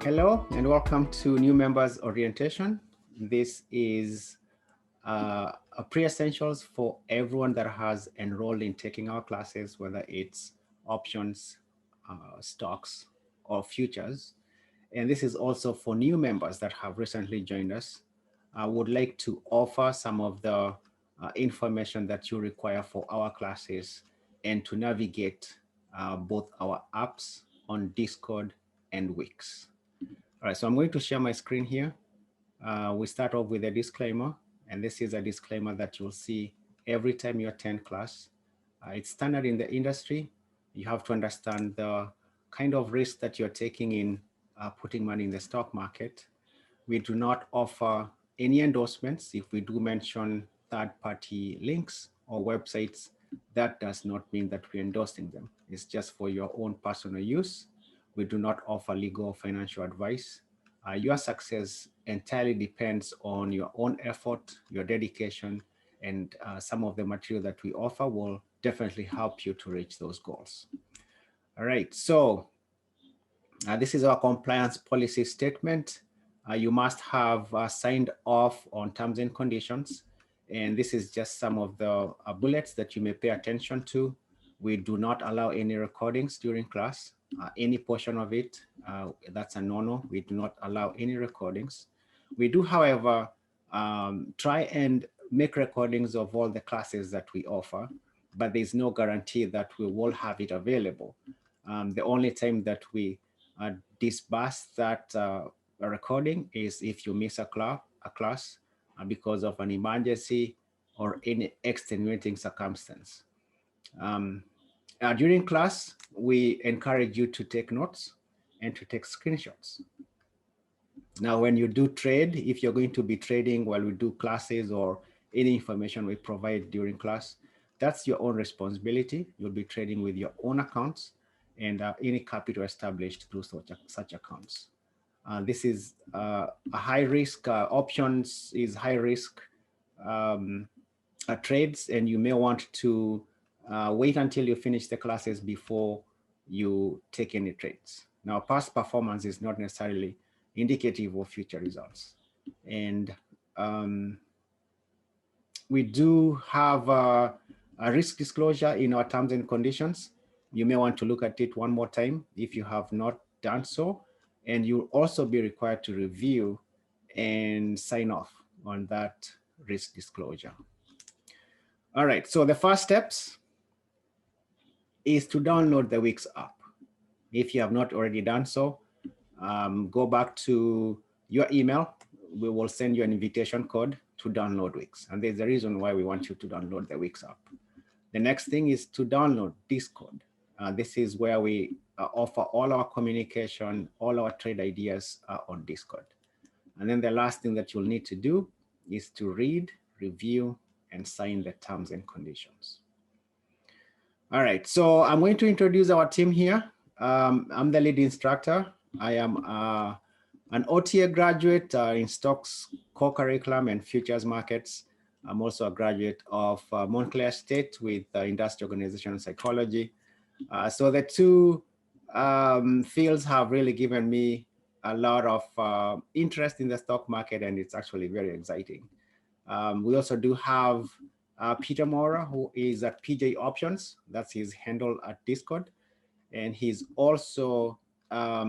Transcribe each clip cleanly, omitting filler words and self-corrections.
Hello and welcome to new members orientation. This is a pre-essentials for everyone that has enrolled in taking our classes, whether it's options, stocks, or futures. And this is also for new members that have recently joined us. I would like to offer some of the information that you require for our classes and to navigate both our apps on Discord and Wix. All right, so I'm going to share my screen here. We start off with a disclaimer, and this is a disclaimer that you'll see every time you attend class. It's standard in the industry. You have to understand the kind of risk that you're taking in putting money in the stock market. We do not offer any endorsements. If we do mention third-party links or websites, that does not mean that we're endorsing them. It's just for your own personal use. We do not offer legal or financial advice. Your success entirely depends on your own effort, your dedication, and some of the material that we offer will definitely help you to reach those goals. All right, so this is our compliance policy statement. You must have signed off on terms and conditions. And this is just some of the bullets that you may pay attention to. We do not allow any recordings during class, any portion of it, that's a no-no. We do not allow any recordings. We do, however, try and make recordings of all the classes that we offer, but there's no guarantee that we will have it available. The only time that we disburse that recording is if you miss a class because of an emergency or any extenuating circumstance. During class, we encourage you to take notes and to take screenshots. Now, when you do trade, if you're going to be trading while we do classes or any information we provide during class, that's your own responsibility. You'll be trading with your own accounts and any capital established through such accounts. This is a high risk, options is high risk trades, and you may want to wait until you finish the classes before you take any trades. Now, past performance is not necessarily indicative of future results. And we do have a risk disclosure in our terms and conditions. You may want to look at it one more time if you have not done so. And you'll also be required to review and sign off on that risk disclosure. All right, so the first steps is to download the Wix app. If you have not already done so, go back to your email. We will send you an invitation code to download Wix. And there's a reason why we want you to download the Wix app. The next thing is to download Discord. This is where we offer all our communication, all our trade ideas on Discord. And then the last thing that you'll need to do is to read, review, and sign the terms and conditions. All right, so I'm going to introduce our team here. I'm the lead instructor. I am an OTA graduate in stocks core curriculum and futures markets. I'm also a graduate of Montclair State with industrial organizational psychology. So the two fields have really given me a lot of interest in the stock market, and it's actually very exciting. We also do have Peter Mora, who is at PJ Options. That's his handle at Discord. And he's also a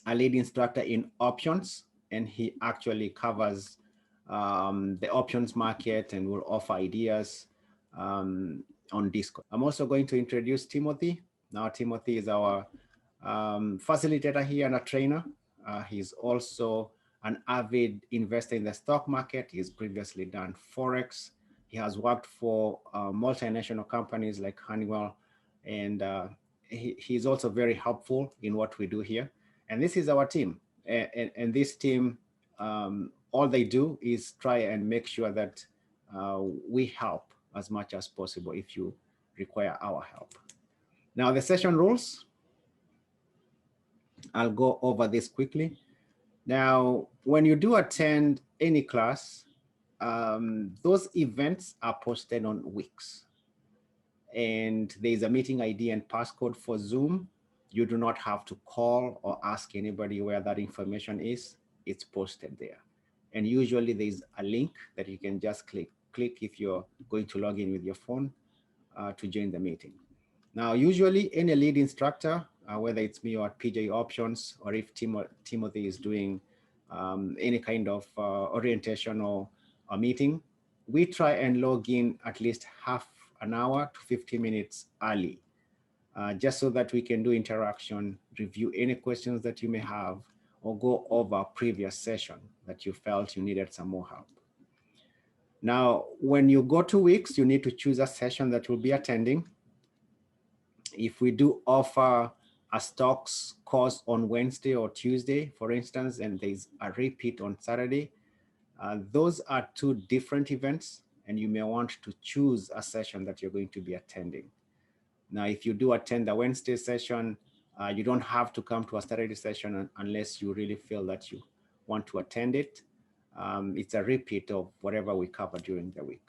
lead instructor in options, and he actually covers the options market and will offer ideas on Discord. I'm also going to introduce Timothy. Now, Timothy is our facilitator here and a trainer. He's also an avid investor in the stock market. He's previously done Forex. He has worked for multinational companies like Honeywell, and he's also very helpful in what we do here. And this is our team. And this team, all they do is try and make sure that we help as much as possible if you require our help. Now, the session rules, I'll go over this quickly. Now, when you do attend any class, those events are posted on Wix. And there's a meeting ID and passcode for Zoom. You do not have to call or ask anybody where that information is. It's posted there. And usually there's a link that you can just click if you're going to log in with your phone to join the meeting. Now, usually any lead instructor, whether it's me or PJ Options, or if Timothy is doing any kind of orientation or a meeting, we try and log in at least half an hour to 50 minutes early, just so that we can do interaction, review any questions that you may have, or go over a previous session that you felt you needed some more help. Now, when you go to Wix, you need to choose a session that you'll be attending. If we do offer a stocks course on Wednesday or Tuesday, for instance, and there's a repeat on Saturday, those are two different events, and you may want to choose a session that you're going to be attending. Now, if you do attend the Wednesday session, you don't have to come to a Saturday session unless you really feel that you want to attend it. It's a repeat of whatever we cover during the week.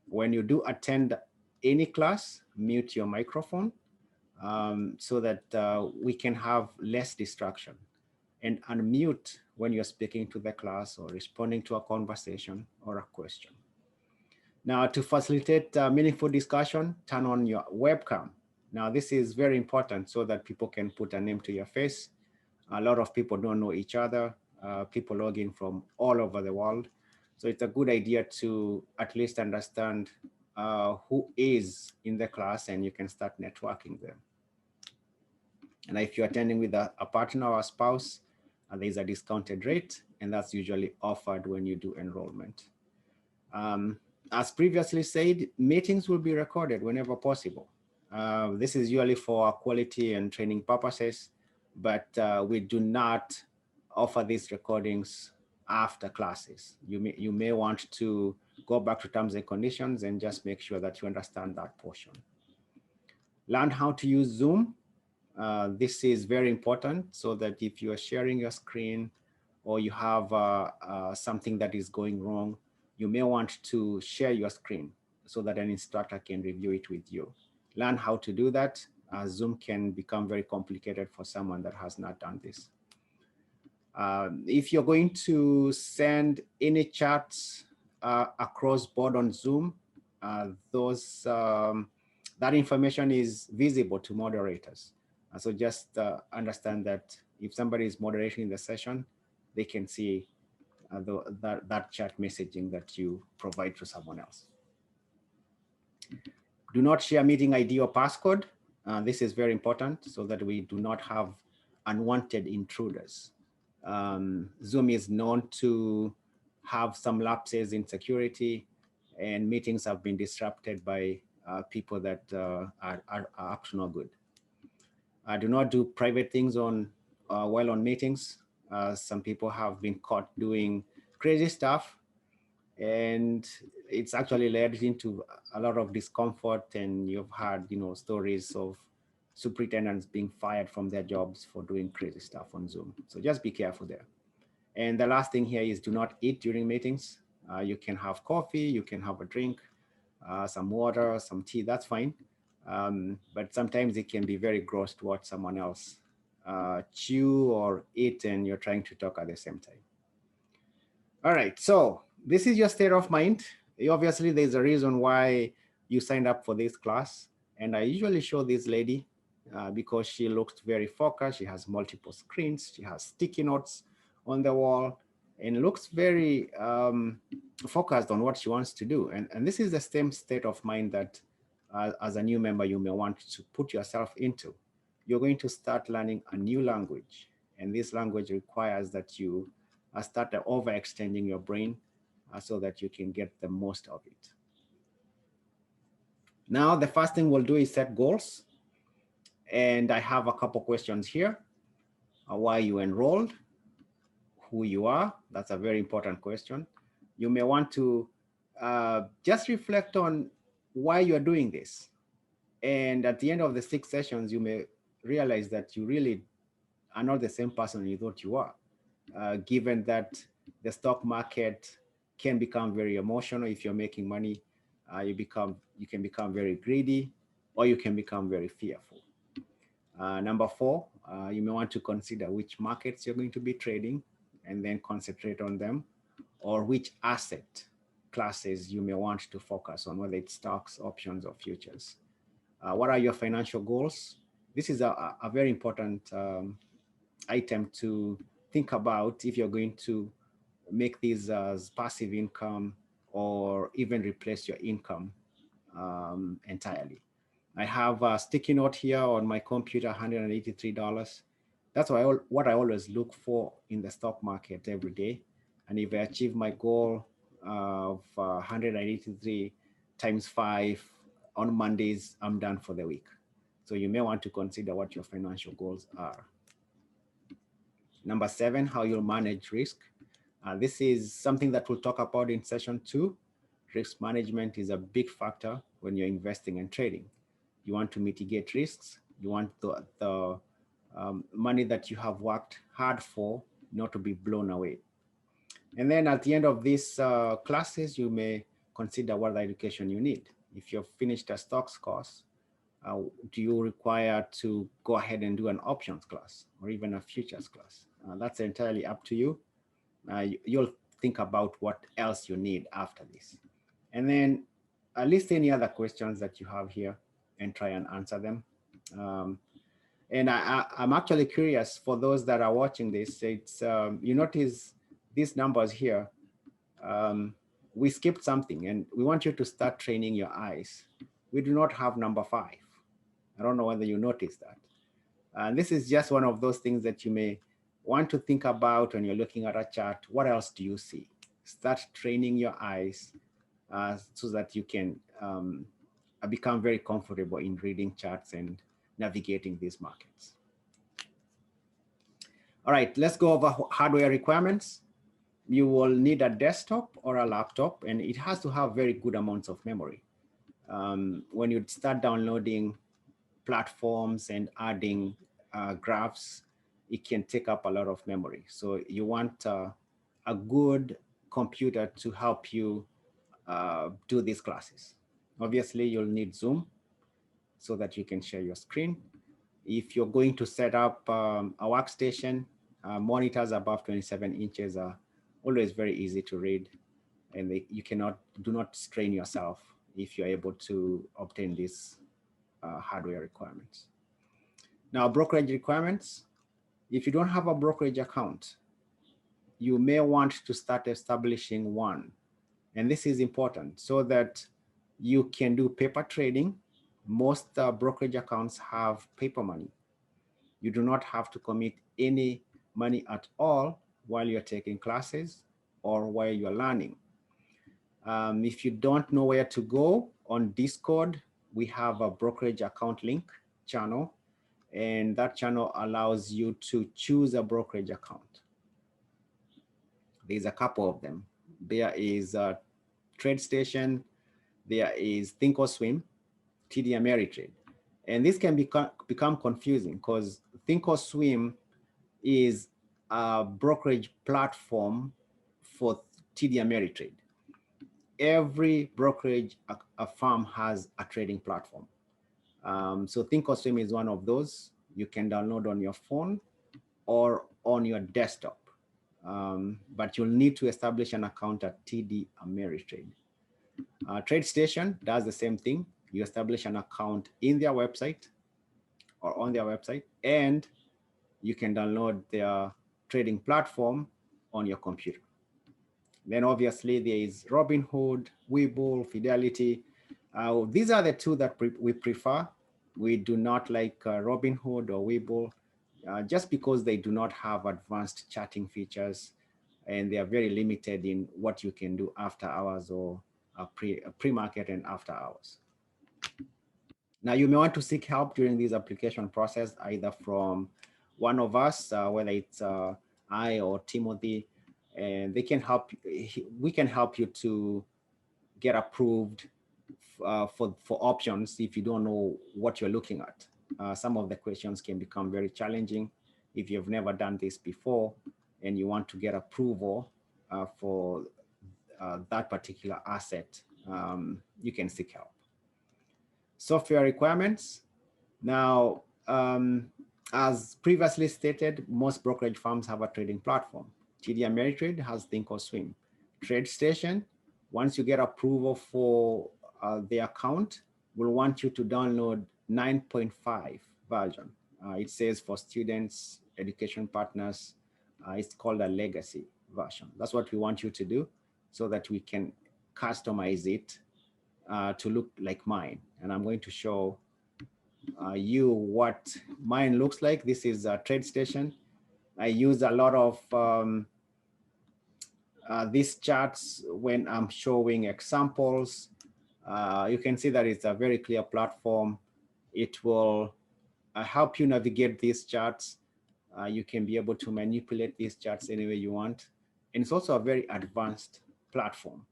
When you do attend any class, mute your microphone so that we can have less distraction, and unmute when you're speaking to the class or responding to a conversation or a question. Now, to facilitate meaningful discussion, turn on your webcam. Now, this is very important so that people can put a name to your face. A lot of people don't know each other. People log in from all over the world. So it's a good idea to at least understand who is in the class, and you can start networking them. And if you're attending with a partner or a spouse, there's a discounted rate, and that's usually offered when you do enrollment. As previously said, meetings will be recorded whenever possible. This is usually for quality and training purposes, but we do not offer these recordings after classes. You may want to go back to terms and conditions and just make sure that you understand that portion. Learn how to use Zoom. This is very important, so that if you are sharing your screen or you have something that is going wrong, you may want to share your screen so that an instructor can review it with you. Learn how to do that. Zoom can become very complicated for someone that has not done this. If you're going to send any chats across board on Zoom, that information is visible to moderators. So just understand that if somebody is moderating the session, they can see that chat messaging that you provide to someone else. Do not share meeting ID or passcode. This is very important so that we do not have unwanted intruders. Zoom is known to have some lapses in security, and meetings have been disrupted by people that are up to no good. Do not do private things while on meetings. Some people have been caught doing crazy stuff, and it's actually led into a lot of discomfort, and you've had stories of superintendents being fired from their jobs for doing crazy stuff on Zoom. So just be careful there. And the last thing here is do not eat during meetings. You can have coffee, you can have a drink, some water, some tea, that's fine. But sometimes it can be very gross to watch someone else chew or eat, and you're trying to talk at the same time. All right, so this is your state of mind. Obviously, there's a reason why you signed up for this class. And I usually show this lady because she looks very focused. She has multiple screens. She has sticky notes on the wall and looks very focused on what she wants to do. And this is the same state of mind that as a new member, you may want to put yourself into. You're going to start learning a new language. And this language requires that you start overextending your brain so that you can get the most of it. Now, the first thing we'll do is set goals. And I have a couple questions here. Why you enrolled, who you are. That's a very important question. You may want to just reflect on why you're doing this. And at the end of the 6 sessions, you may realize that you really are not the same person you thought you are, given that the stock market can become very emotional. If you're making money, you can become very greedy, or you can become very fearful. Number 4, you may want to consider which markets you're going to be trading and then concentrate on them, or which asset classes you may want to focus on, whether it's stocks, options, or futures. What are your financial goals? This is a very important item to think about if you're going to make these as passive income or even replace your income entirely. I have a sticky note here on my computer, $183. That's what I always look for in the stock market every day. And if I achieve my goal of 183 times 5 on Mondays, I'm done for the week. So you may want to consider what your financial goals are. Number 7, how you'll manage risk. This is something that we'll talk about in session 2. Risk management is a big factor when you're investing and trading. You want to mitigate risks. You want the money that you have worked hard for not to be blown away. And then at the end of these classes, you may consider what education you need. If you've finished a stocks course, do you require to go ahead and do an options class or even a futures class? That's entirely up to you. You'll think about what else you need after this. And then list any other questions that you have here and try and answer them. And I'm actually curious for those that are watching this, it's, you notice these numbers here, we skipped something and we want you to start training your eyes. We do not have number 5. I don't know whether you noticed that. And this is just one of those things that you may want to think about when you're looking at a chart. What else do you see? Start training your eyes so that you can become very comfortable in reading charts and navigating these markets. All right, let's go over hardware requirements. You will need a desktop or a laptop, and it has to have very good amounts of memory. When you start downloading platforms and adding graphs, it can take up a lot of memory. So you want a good computer to help you do these classes. Obviously, you'll need Zoom so that you can share your screen. If you're going to set up a workstation, monitors above 27 inches are always very easy to read, and you do not strain yourself if you're able to obtain these hardware requirements. Now, brokerage requirements. If you don't have a brokerage account, you may want to start establishing one. And this is important so that you can do paper trading. Most brokerage accounts have paper money. You do not have to commit any money at all while you're taking classes or while you're learning. If you don't know where to go, on Discord, we have a brokerage account link channel, and that channel allows you to choose a brokerage account. There's a couple of them. There is TradeStation, there is Thinkorswim, TD Ameritrade. And this can become confusing because Thinkorswim is a brokerage platform for TD Ameritrade. Every brokerage a firm has a trading platform. So Thinkorswim is one of those. You can download on your phone or on your desktop. But you'll need to establish an account at TD Ameritrade. TradeStation does the same thing. You establish an account in their website or on their website, and you can download their trading platform on your computer. Then obviously there is Robinhood, Webull, Fidelity. These are the two that we prefer. We do not like Robinhood or Webull just because they do not have advanced charting features, and they are very limited in what you can do after hours or pre-market and after hours. Now, you may want to seek help during this application process, either from one of us, whether it's I or Timothy, and they can help. We can help you to get approved for options if you don't know what you're looking at. Some of the questions can become very challenging if you've never done this before and you want to get approval for that particular asset. You can seek help. Software requirements. Now, as previously stated, most brokerage firms have a trading platform. TD Ameritrade has Thinkorswim. TradeStation, once you get approval for the account, will want you to download 9.5 version. It says for students, education partners, it's called a legacy version. That's what we want you to do so that we can customize it to look like mine. And I'm going to show you what mine looks like. This is a TradeStation. I use a lot of these charts when I'm showing examples. You can see that it's a very clear platform. It will help you navigate these charts. You can be able to manipulate these charts any way you want. And it's also a very advanced platform.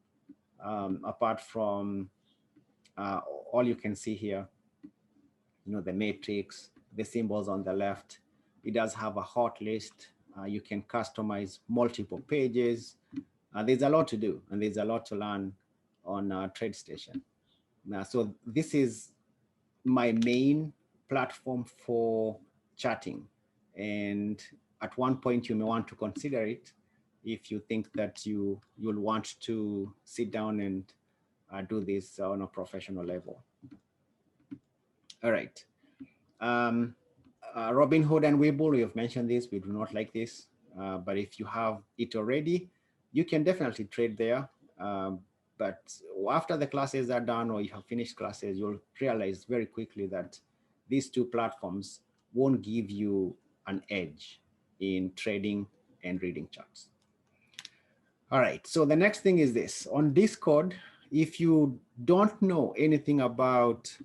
Apart from all you can see here, the matrix, the symbols on the left. It does have a hot list. You can customize multiple pages. There's a lot to do, and there's a lot to learn on TradeStation. Now, so this is my main platform for chatting. And at one point, you may want to consider it if you think that you'll want to sit down and do this on a professional level. All right. Robinhood and Webull, we have mentioned this. We do not like this, but if you have it already, you can definitely trade there. But after the classes are done or you have finished classes, you'll realize very quickly that these two platforms won't give you an edge in trading and reading charts. All right, so the next thing is this. On Discord, if you don't know anything about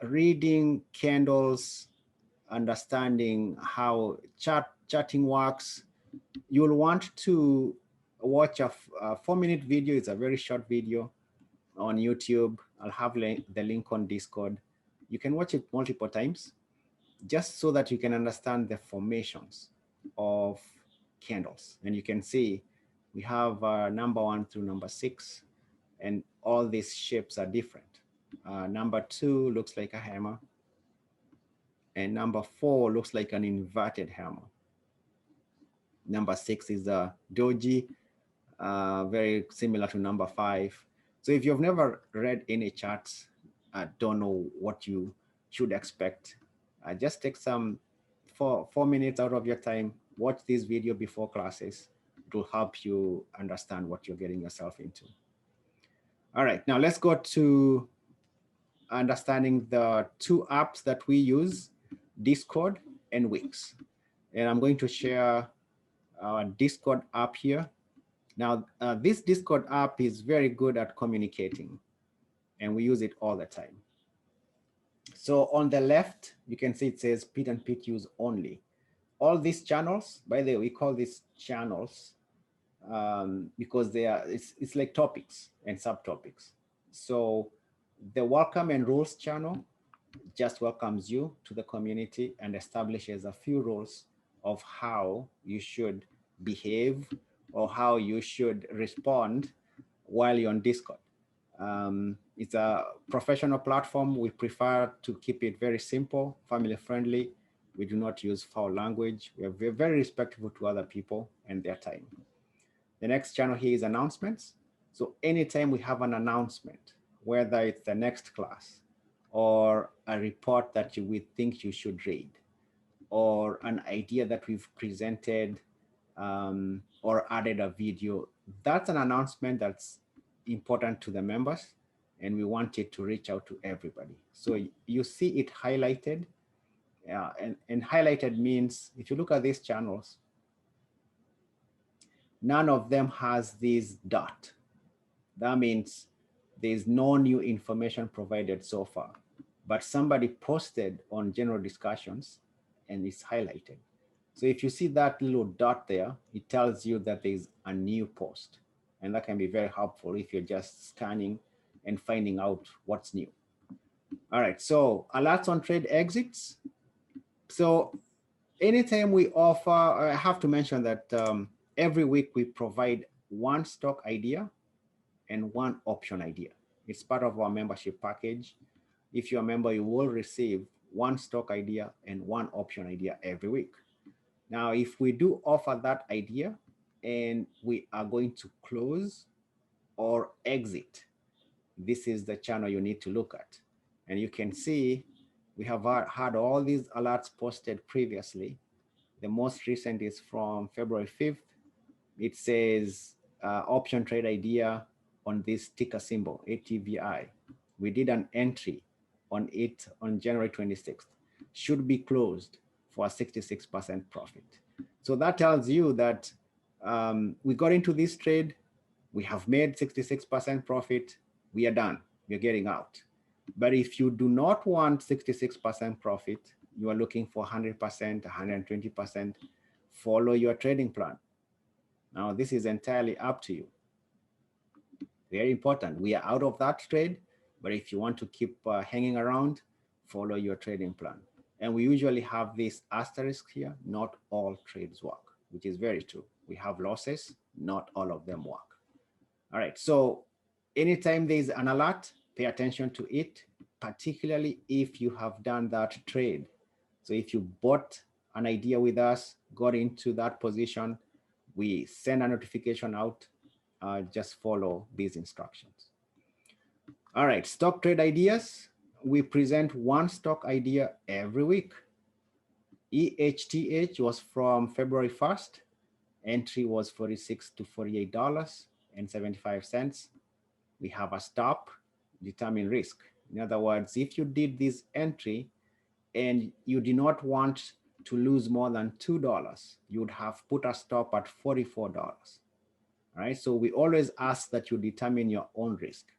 reading candles, understanding how chatting works, you'll want to watch a 4-minute video. It's a very short video on YouTube. I'll have the link on Discord. You can watch it multiple times just so that you can understand the formations of candles. And you can see we have number 1 through number 6, and all these shapes are different. Number 2 looks like a hammer, and number 4 looks like an inverted hammer. Number 6 is a doji, very similar to number 5. So if you've never read any charts, don't know what you should expect, just take some 4 minutes out of your time, watch this video before classes. It will help you understand what you're getting yourself into. All right, now let's go to understanding the 2 apps that we use, Discord and Wix. And I'm going to share our Discord app here. Now, this Discord app is very good at communicating, and we use it all the time. So on the left, you can see it says Pete and Pete use only. All these channels, by the way, we call these channels because it's like topics and subtopics. So the welcome and rules channel just welcomes you to the community and establishes a few rules of how you should behave or how you should respond while you're on Discord. It's a professional platform. We prefer to keep it very simple, family friendly. We do not use foul language. We are very respectful to other people and their time. The next channel here is announcements. So anytime we have an announcement, whether it's the next class or a report that we think you should read, or an idea that we've presented or added a video, that's an announcement that's important to the members, and we want it to reach out to everybody. So you see it highlighted, and highlighted means if you look at these channels, none of them has this dot. That means there's no new information provided so far, but somebody posted on general discussions and it's highlighted. So if you see that little dot there, it tells you that there's a new post, and that can be very helpful if you're just scanning and finding out what's new. All right, so alerts on trade exits. So anytime we offer, I have to mention that every week we provide 1 stock idea and 1 option idea. It's part of our membership package. If you're a member, you will receive one stock idea and one option idea every week. Now, if we do offer that idea and we are going to close or exit, this is the channel you need to look at. And you can see we have had all these alerts posted previously. The most recent is from February 5th. It says option trade idea on this ticker symbol, ATVI. We did an entry on it on January 26th. Should be closed for a 66% profit. So that tells you that we got into this trade, we have made 66% profit, we are done, we're getting out. But if you do not want 66% profit, you are looking for 100%, 120%, follow your trading plan. Now, this is entirely up to you. Very important. We are out of that trade, but if you want to keep hanging around, follow your trading plan. And we usually have this asterisk here, not all trades work, which is very true. We have losses, not all of them work. All right, so anytime there's an alert, pay attention to it, particularly if you have done that trade. So if you bought an idea with us, got into that position, we send a notification out, just follow these instructions. All right, stock trade ideas. We present one stock idea every week. EHTH was from February 1st. Entry was $46 to $48.75. We have a stop, determine risk. In other words, if you did this entry and you did not want to lose more than $2, you would have put a stop at $44. All right, so we always ask that you determine your own risk.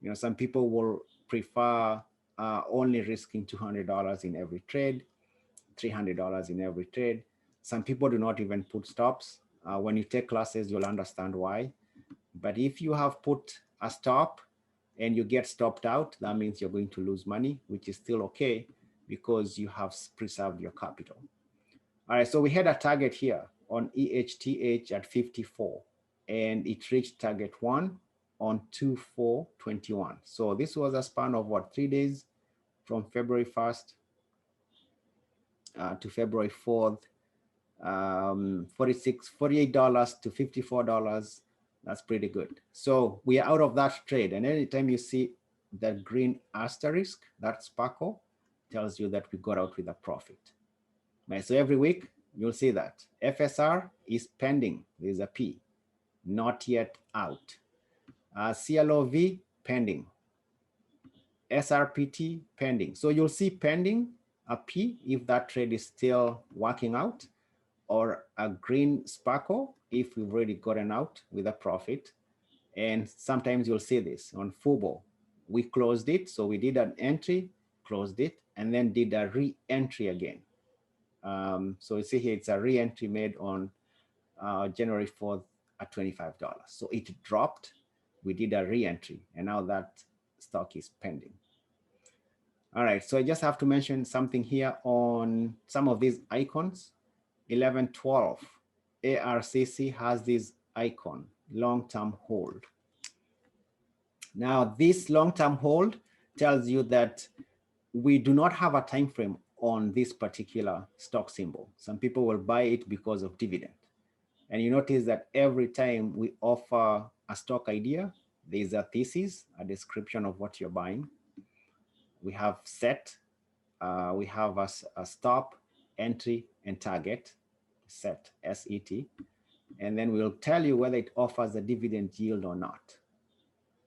You know, some people will prefer only risking $200 in every trade, $300 in every trade. Some people do not even put stops. When you take classes, you'll understand why. But if you have put a stop and you get stopped out, that means you're going to lose money, which is still okay because you have preserved your capital. All right, so we had a target here on EHTH at 54, and it reached target 1 on 2/4/21. So this was a span of what, 3 days from February 1st to February 4th, $48 to $54. That's pretty good. So we are out of that trade. And anytime you see that green asterisk, that sparkle, tells you that we got out with a profit. Right, so every week you'll see that FSR is pending. There's a P, not yet out. CLOV pending. SRPT pending. So you'll see pending, a P if that trade is still working out, or a green sparkle if we've already gotten out with a profit. And sometimes you'll see this on FUBO. We closed it, so we did an entry, closed it, and then did a re-entry again. So you see here, it's a re-entry made on January 4th at $25. So it dropped, we did a re-entry, and now that stock is pending. All right, so I just have to mention something here on some of these icons. 1112, ARCC has this icon, long-term hold. Now, this long-term hold tells you that we do not have a time frame on this particular stock symbol. Some people will buy it because of dividend. And you notice that every time we offer a stock idea, there's a thesis, a description of what you're buying. We have set, we have a stop, entry, and target, set, S-E-T. And then we'll tell you whether it offers a dividend yield or not.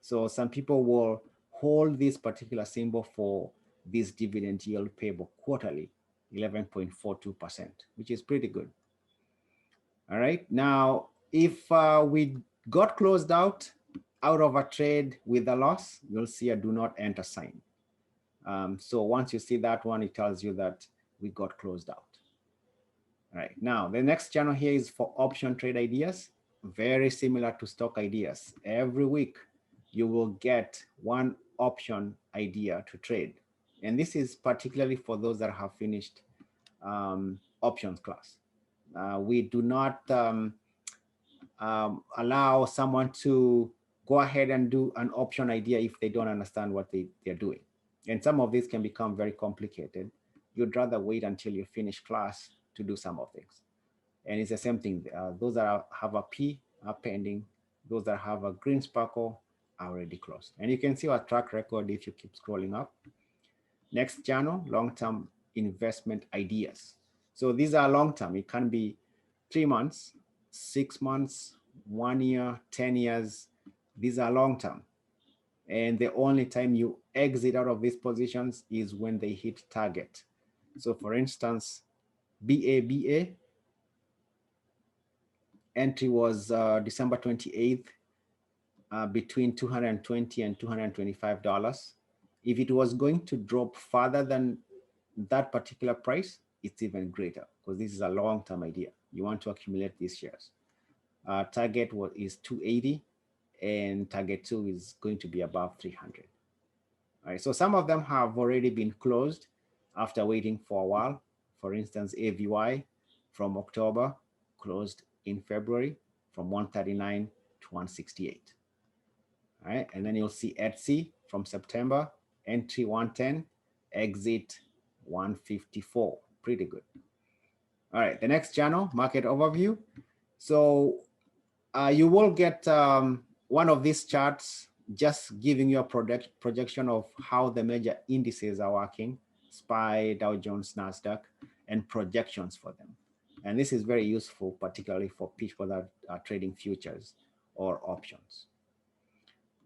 So some people will hold this particular symbol for this dividend yield payable quarterly, 11.42%, which is pretty good. All right, now if we got closed out of a trade with a loss, you'll see a do not enter sign. So once you see that one, it tells you that we got closed out. All right, now the next channel here is for option trade ideas, very similar to stock ideas. Every week you will get one option idea to trade. And this is particularly for those that have finished options class. We do not allow someone to go ahead and do an option idea if they don't understand what they're doing. And some of these can become very complicated. you'd rather wait until you finish class to do some of things. And it's the same thing. Those that have a P are pending. Those that have a green sparkle are already closed. And you can see our track record if you keep scrolling up. Next channel, long-term investment ideas. So these are long-term. It can be 3 months, 6 months, 1 year, 10 years. These are long-term. And the only time you exit out of these positions is when they hit target. So for instance, BABA entry was December 28th, between $220 and $225. If it was going to drop further than that particular price, it's even greater because this is a long-term idea. You want to accumulate these shares. Target is 280 and target 2 is going to be above 300. All right, so some of them have already been closed after waiting for a while. For instance, AVY from October closed in February from 139 to 168. All right, and then you'll see Etsy from September, entry 110, exit 154. Pretty good. All right, the next channel, market overview. So you will get one of these charts just giving you a projection of how the major indices are working, SPY, Dow Jones, NASDAQ, and projections for them. And this is very useful, particularly for people that are trading futures or options.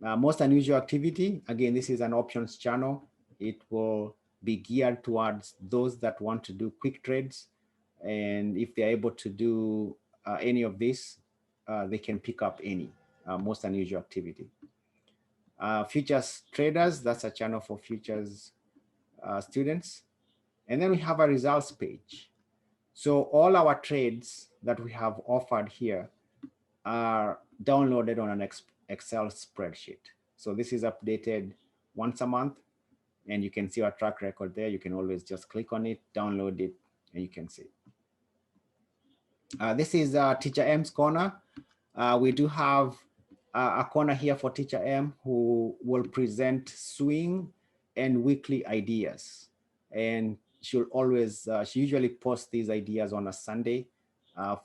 Most unusual activity, again, this is an options channel. It will be geared towards those that want to do quick trades. And if they're able to do any of this, they can pick up any most unusual activity. Futures traders, that's a channel for futures students. And then we have a results page. So all our trades that we have offered here are downloaded on an Excel spreadsheet. So this is updated once a month, and you can see our track record there. You can always just click on it, download it, and you can see. This is Teacher M's corner. We do have a corner here for Teacher M who will present swing and weekly ideas. And she'll always, she usually posts these ideas on a Sunday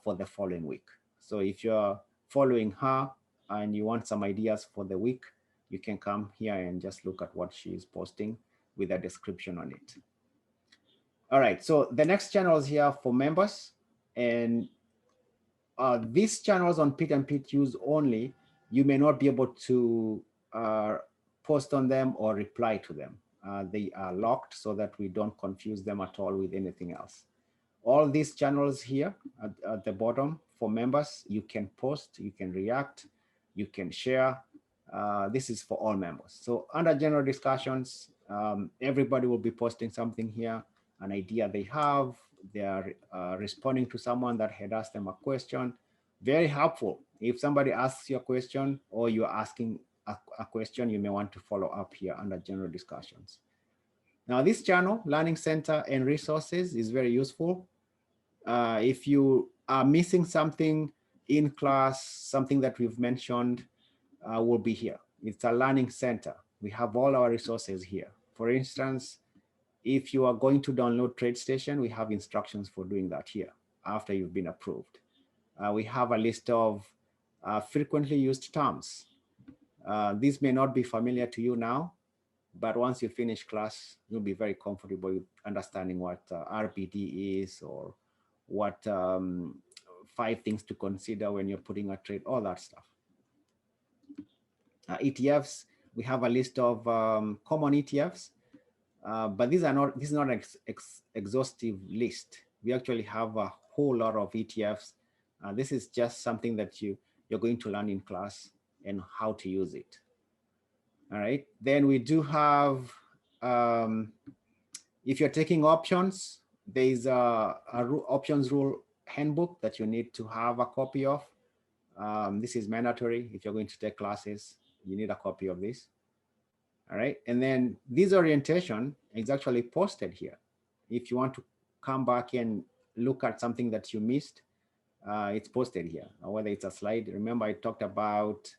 for the following week. So if you're following her and you want some ideas for the week, you can come here and just look at what she's posting with a description on it. All right, so the next channel is here for members, and these channels on Pit and Pit use only, you may not be able to post on them or reply to them. They are locked so that we don't confuse them at all with anything else. All these channels here at the bottom for members, you can post, you can react, you can share. This is for all members. So under general discussions, everybody will be posting something here, an idea they have. They are responding to someone that had asked them a question. Very helpful. If somebody asks you a question or you're asking a question, you may want to follow up here under general discussions. Now this channel, Learning Center and Resources, is very useful. If you are missing something in class, something that we've mentioned will be here. It's a learning center. We have all our resources here. For instance, if you are going to download TradeStation, we have instructions for doing that here after you've been approved. We have a list of frequently used terms. These may not be familiar to you now, but once you finish class, you'll be very comfortable with understanding what RPD is, or what 5 things to consider when you're putting a trade, all that stuff. ETFs, we have a list of common ETFs, but this is not an exhaustive list. We actually have a whole lot of ETFs. This is just something that you're going to learn in class and how to use it. All right, then we do have, if you're taking options, there's a options rule handbook that you need to have a copy of. This is mandatory. If you're going to take classes, you need a copy of this. All right, and then this orientation is actually posted here. If you want to come back and look at something that you missed, it's posted here, or whether it's a slide. Remember, I talked about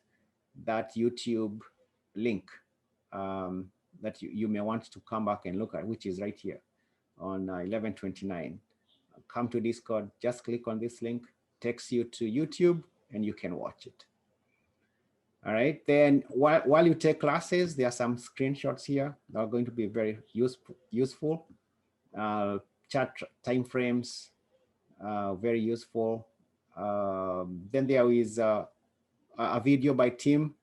that YouTube link that you may want to come back and look at, which is right here. on 11/29. Come to Discord, just click on this link, takes you to YouTube, and you can watch it. All right, then while you take classes, there are some screenshots here that are going to be very useful. Chart timeframes, very useful. Then there is a video by Tim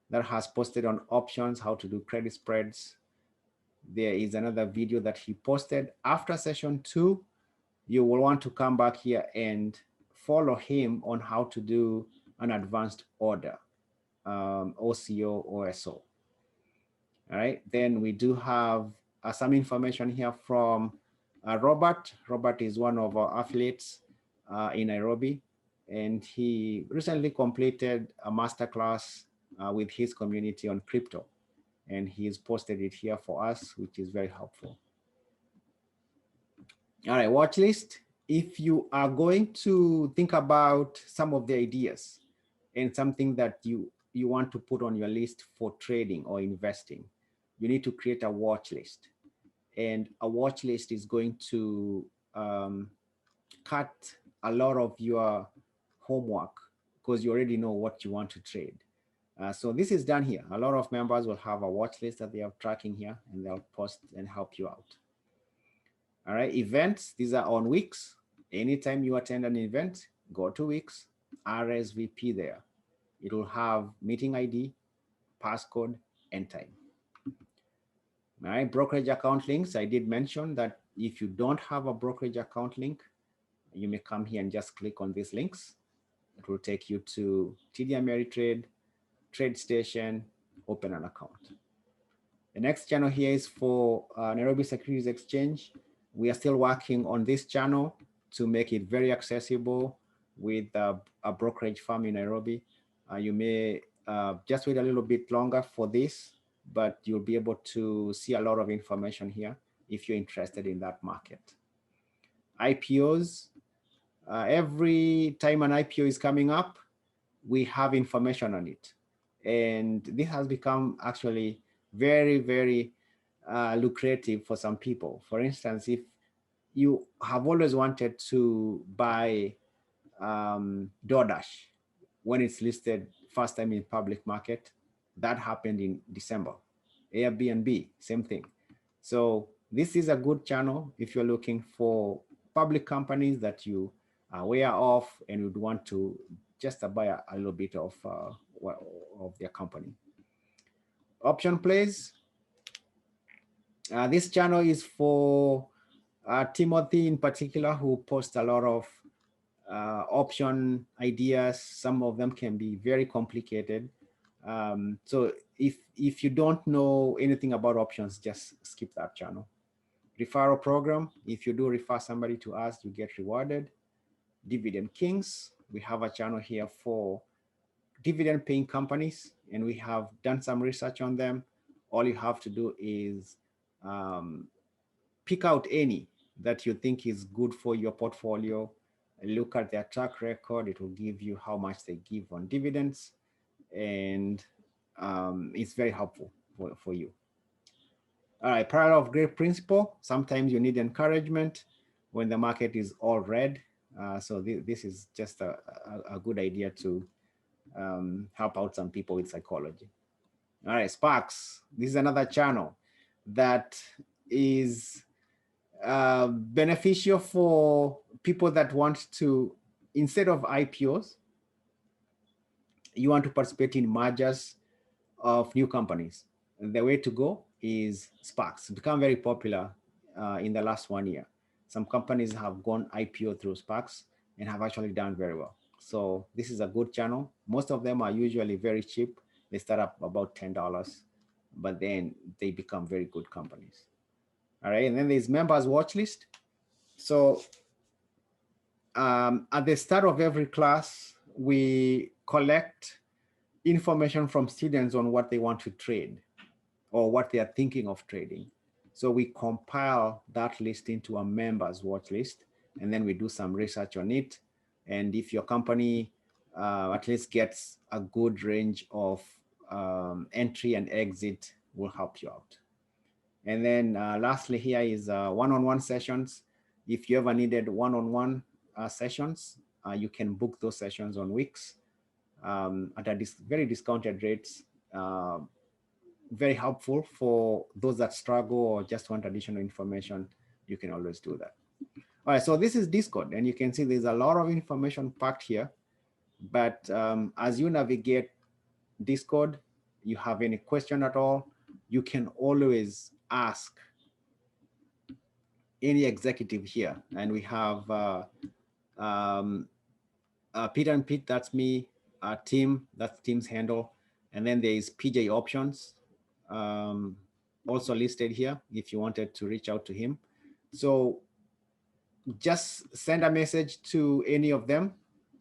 that has posted on options, how to do credit spreads. There is another video that he posted after session 2. You will want to come back here and follow him on how to do an advanced order, OCO, OSO. All right, then we do have some information here from Robert. Robert is one of our affiliates in Nairobi, and he recently completed a masterclass with his community on crypto, and he's posted it here for us, which is very helpful. All right, watch list. If you are going to think about some of the ideas and something that you want to put on your list for trading or investing, you need to create a watch list. And a watch list is going to cut a lot of your homework because you already know what you want to trade. So this is done here. A lot of members will have a watch list that they are tracking here, and they'll post and help you out. All right, events, these are on weeks. Anytime you attend an event, go to weeks, RSVP there. It will have meeting ID, passcode, and time. All right, brokerage account links. I did mention that if you don't have a brokerage account link, you may come here and just click on these links. It will take you to TD Ameritrade, TradeStation, open an account. The next channel here is for Nairobi Securities Exchange. We are still working on this channel to make it very accessible with a brokerage firm in Nairobi. You may just wait a little bit longer for this, but you'll be able to see a lot of information here if you're interested in that market. IPOs, every time an IPO is coming up, we have information on it. And this has become actually very, very lucrative for some people. For instance, if you have always wanted to buy DoorDash when it's listed first time in public market, that happened in December. Airbnb, same thing. So this is a good channel if you're looking for public companies that you are aware of and would want to just buy a little bit of their company. Option plays. This channel is for Timothy in particular, who posts a lot of option ideas. Some of them can be very complicated. So if you don't know anything about options, just skip that channel. Referral program. If you do refer somebody to us, you get rewarded. Dividend Kings. We have a channel here for dividend paying companies, and we have done some research on them. All you have to do is pick out any that you think is good for your portfolio, look at their track record. It will give you how much they give on dividends, and it's very helpful for you. All right, parallel of great principle. Sometimes you need encouragement when the market is all red. So this is just a good idea to help out some people with psychology. All right, Sparks. This is another channel that is beneficial for people that want to, instead of IPOs, you want to participate in mergers of new companies. The way to go is Sparks. It's become very popular in the last 1 year. Some companies have gone IPO through Sparks and have actually done very well. So this is a good channel. Most of them are usually very cheap. They start up about $10, but then they become very good companies. All right, and then there's members watch list. So at the start of every class, we collect information from students on what they want to trade or what they are thinking of trading. So we compile that list into a members watch list, and then we do some research on it. And if your company at least gets a good range of entry and exit, will help you out. And then lastly here is one-on-one sessions. If you ever needed one-on-one sessions, you can book those sessions on Wix at a very discounted rates. Very helpful for those that struggle or just want additional information. You can always do that. All right, so this is Discord, and you can see there's a lot of information packed here. But as you navigate Discord, you have any question at all, you can always ask any executive here. And we have Peter and Pete, that's me, Tim, that's Tim's handle. And then there is PJ Options, also listed here if you wanted to reach out to him. So just send a message to any of them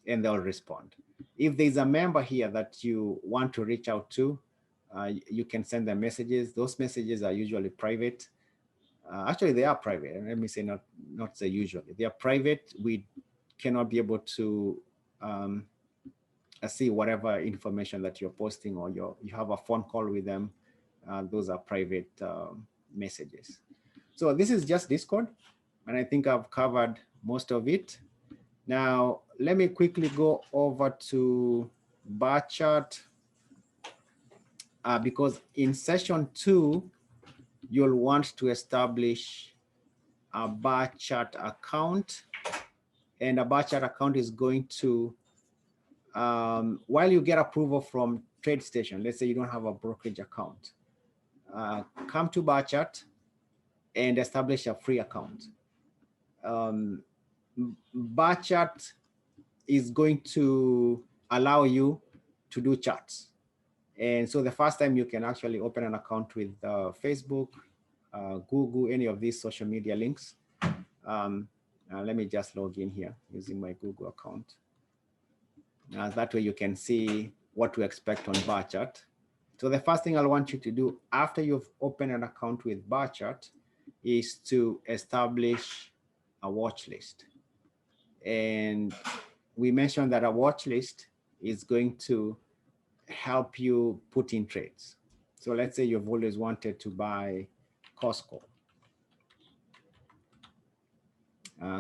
and they'll respond. If there's a member here that you want to reach out to, you can send them messages. Those messages are usually private. Actually, they are private. Let me say not say usually. They are private. We cannot be able to see whatever information that you're posting, or you have a phone call with them. Those are private messages. So this is just Discord, and I think I've covered most of it. Now, let me quickly go over to bar chart, because in session 2, you'll want to establish a bar chart account, and a bar chart account is going to, while you get approval from TradeStation, let's say you don't have a brokerage account, come to bar chart and establish a free account. Bar chart is going to allow you to do charts. And so the first time you can actually open an account with Facebook, Google, any of these social media links. Let me just log in here using my Google account. That way you can see what to expect on bar chart. So the first thing I want you to do after you've opened an account with bar chart is to establish a watch list. And we mentioned that a watch list is going to help you put in trades. So let's say you've always wanted to buy Costco.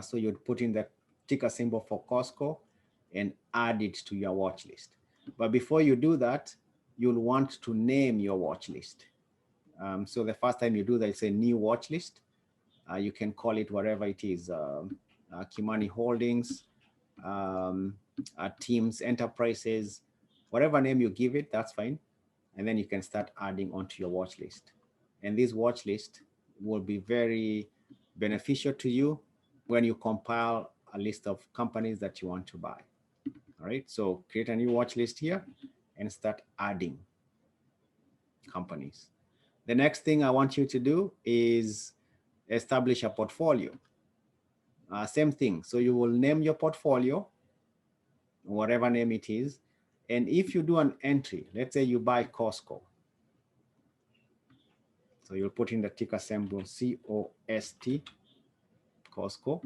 So you'd put in the ticker symbol for Costco and add it to your watch list. But before you do that, you'll want to name your watch list. So the first time you do that, it's a new watch list. You can call it whatever it is, Kimani Holdings, Teams Enterprises, whatever name you give it, that's fine. And then you can start adding onto your watch list. And this watch list will be very beneficial to you when you compile a list of companies that you want to buy. All right, so create a new watch list here and start adding companies. The next thing I want you to do is establish a portfolio. Same thing. So you will name your portfolio, whatever name it is. And if you do an entry, let's say you buy Costco. So you'll put in the ticker symbol COST, Costco.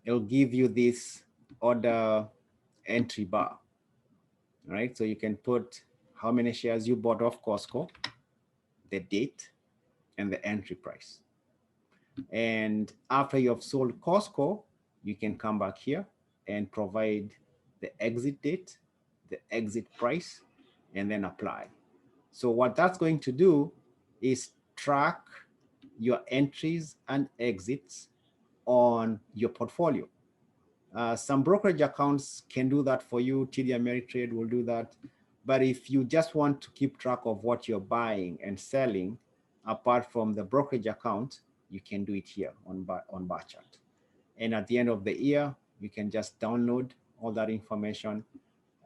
It'll give you this order entry bar. All right, so you can put how many shares you bought of Costco, the date, and the entry price. And after you have sold Costco, you can come back here and provide the exit date, the exit price, and then apply. So what that's going to do is track your entries and exits on your portfolio. Some brokerage accounts can do that for you. TD Ameritrade will do that. But if you just want to keep track of what you're buying and selling, apart from the brokerage account, you can do it here on bar chart. And at the end of the year, you can just download all that information.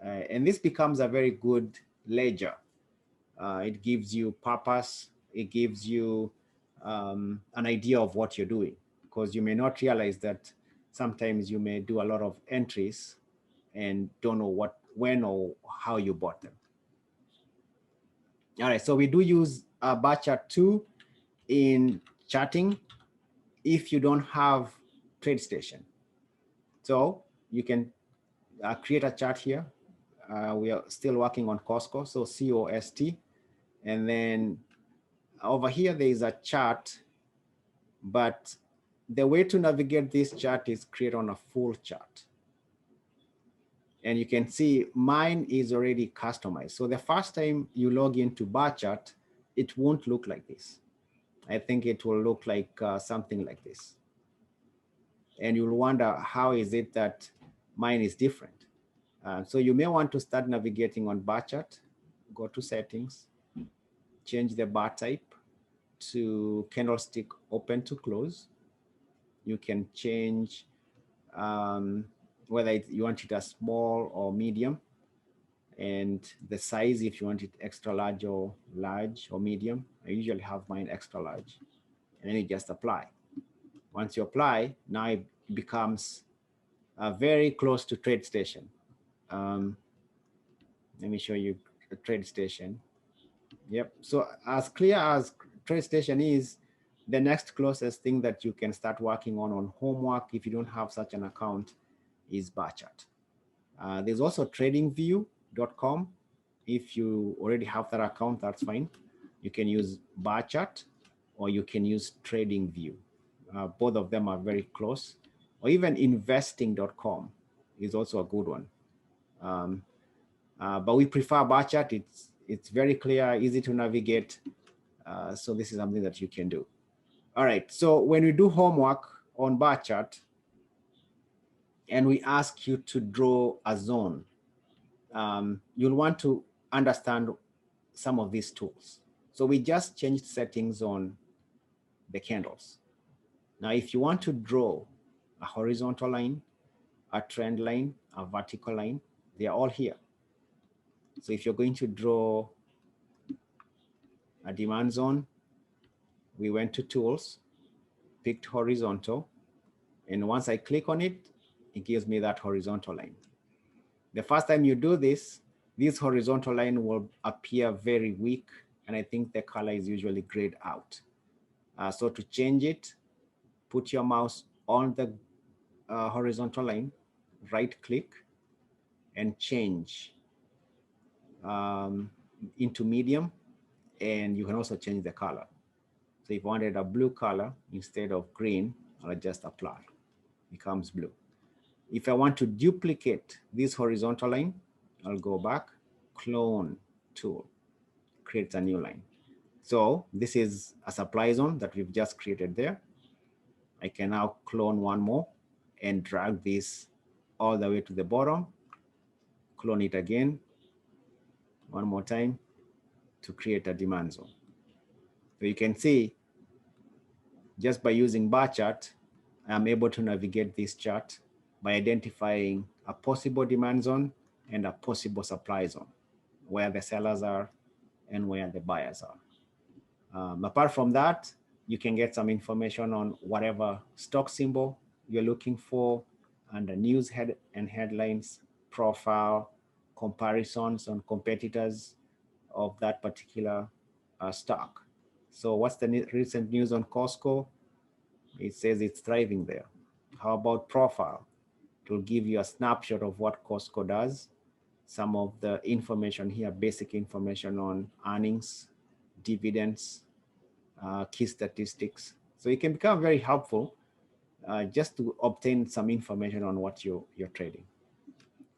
And this becomes a very good ledger. It gives you purpose. It gives you an idea of what you're doing, because you may not realize that sometimes you may do a lot of entries and don't know what, when, or how you bought them. All right, so we do use bar chart 2 in charting if you don't have TradeStation. So you can create a chart here. We are still working on Costco, so COST, and then Over here, there is a chart, but the way to navigate this chart is create on a full chart. And you can see mine is already customized. So the first time you log into bar chart, it won't look like this. I think it will look like something like this. And you'll wonder, how is it that mine is different? So you may want to start navigating on bar chart, go to settings, change the bar type to candlestick open to close. You can change whether you want it as small or medium, and the size if you want it extra large or medium. I usually have mine extra large, and then you just apply. Once you apply, now it becomes very close to TradeStation. Let me show you the TradeStation. Yep. So as clear as TradeStation is, the next closest thing that you can start working on homework, if you don't have such an account, is bar chart. There's also tradingview.com. If you already have that account, that's fine. You can use bar chart or you can use TradingView. Both of them are very close. Or even investing.com is also a good one. But we prefer bar chart. It's very clear, easy to navigate. So this is something that you can do. All right, so when we do homework on bar chart and we ask you to draw a zone, you'll want to understand some of these tools. So we just changed settings on the candles. Now, if you want to draw a horizontal line, a trend line, a vertical line, they are all here. So if you're going to draw a demand zone, we went to tools, picked horizontal, and once I click on it, it gives me that horizontal line. The first time you do this horizontal line will appear very weak, and I think the color is usually grayed out. So to change it, put your mouse on the horizontal line, right click, and change into medium, and you can also change the color. So if you wanted a blue color instead of green, I'll just apply, becomes blue. If I want to duplicate this horizontal line, I'll go back, clone tool, creates a new line. So this is a supply zone that we've just created there. I can now clone one more and drag this all the way to the bottom, clone it again, one more time to create a demand zone. So you can see just by using bar chart, I'm able to navigate this chart by identifying a possible demand zone and a possible supply zone, where the sellers are and where the buyers are. Apart from that, you can get some information on whatever stock symbol you're looking for under news and headlines, profile, comparisons on competitors of that particular stock. So what's the recent news on Costco? It says it's thriving there. How about profile? It will give you a snapshot of what Costco does. Some of the information here, basic information on earnings, dividends, key statistics. So it can become very helpful just to obtain some information on what you're trading.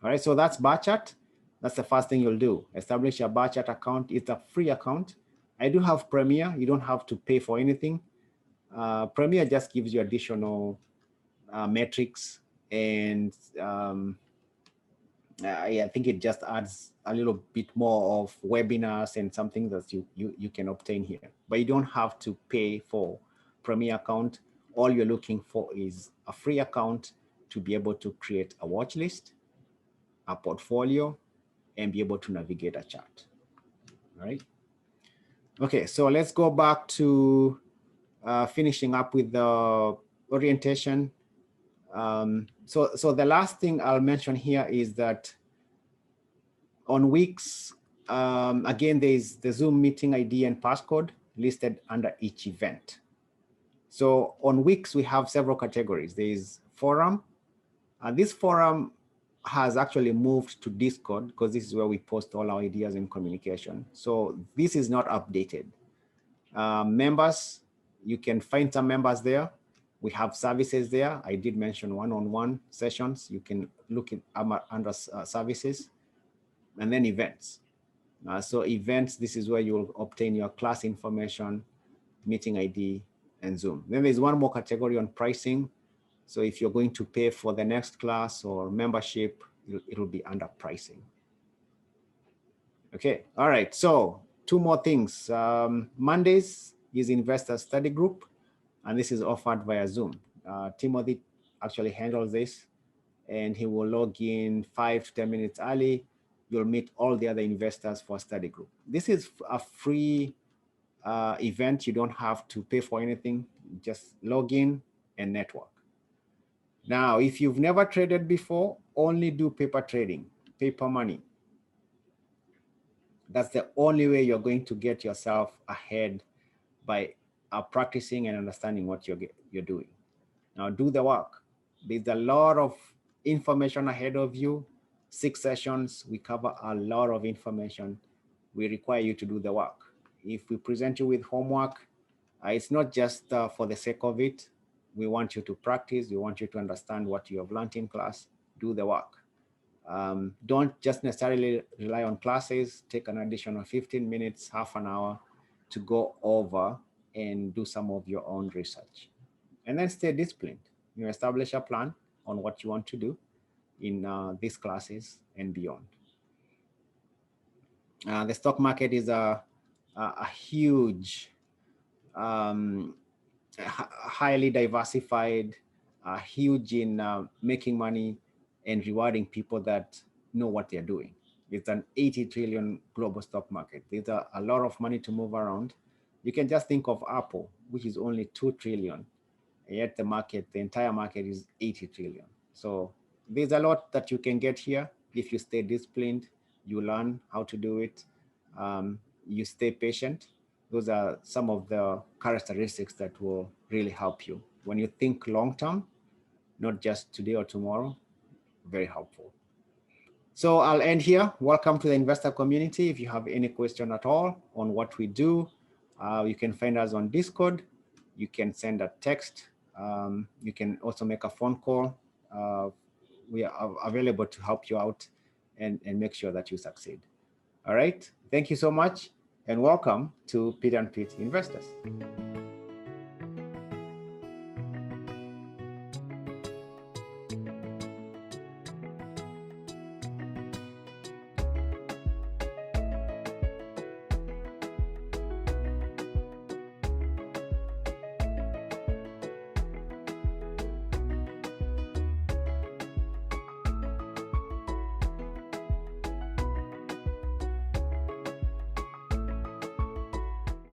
All right, so that's bar chart. That's the first thing you'll do. Establish a bar chart account. It's a free account. I do have Premier. You don't have to pay for anything. Premier just gives you additional metrics, and I think it just adds a little bit more of webinars and something that you can obtain here. But you don't have to pay for Premier account. All you're looking for is a free account to be able to create a watch list, a portfolio, and be able to navigate a chart. All right. Okay, so let's go back to finishing up with the orientation. So the last thing I'll mention here is that on weeks, again, there's the Zoom meeting ID and passcode listed under each event. So on weeks, we have several categories. There's forum. This forum has actually moved to Discord because this is where we post all our ideas and communication. So this is not updated. Members, you can find some members there. We have services there. I did mention one-on-one sessions. You can look in under services, and then events. So events, this is where you'll obtain your class information, meeting ID, and Zoom. Then there's one more category on pricing. So if you're going to pay for the next class or membership, it'll be under pricing. Okay, all right, so two more things. Mondays is investor study group, and this is offered via Zoom. Timothy actually handles this, and he will log in 5 to 10 minutes early. You'll meet all the other investors for study group. This is a free event. You don't have to pay for anything, just log in and network. Now, if you've never traded before, only do paper trading, paper money. That's the only way you're going to get yourself ahead, by practicing and understanding what you're doing. Now do the work. There's a lot of information ahead of you. 6 sessions, we cover a lot of information. We require you to do the work. If we present you with homework, it's not just for the sake of it. We want you to practice. We want you to understand what you have learned in class. Do the work. Don't just necessarily rely on classes. Take an additional 15 minutes, half an hour to go over and do some of your own research. And then stay disciplined. You establish a plan on what you want to do in these classes and beyond. The stock market is a huge, highly diversified, huge in making money and rewarding people that know what they're doing. It's an 80 trillion global stock market. There's a lot of money to move around. You can just think of Apple, which is only 2 trillion. Yet the market, the entire market is 80 trillion. So there's a lot that you can get here. If you stay disciplined, you learn how to do it. You stay patient. Those are some of the characteristics that will really help you. When you think long-term, not just today or tomorrow, very helpful. So I'll end here. Welcome to the investor community. If you have any question at all on what we do, you can find us on Discord. You can send a text. You can also make a phone call. We are available to help you out and make sure that you succeed. All right. Thank you so much, and welcome to Pete and Pete Investors.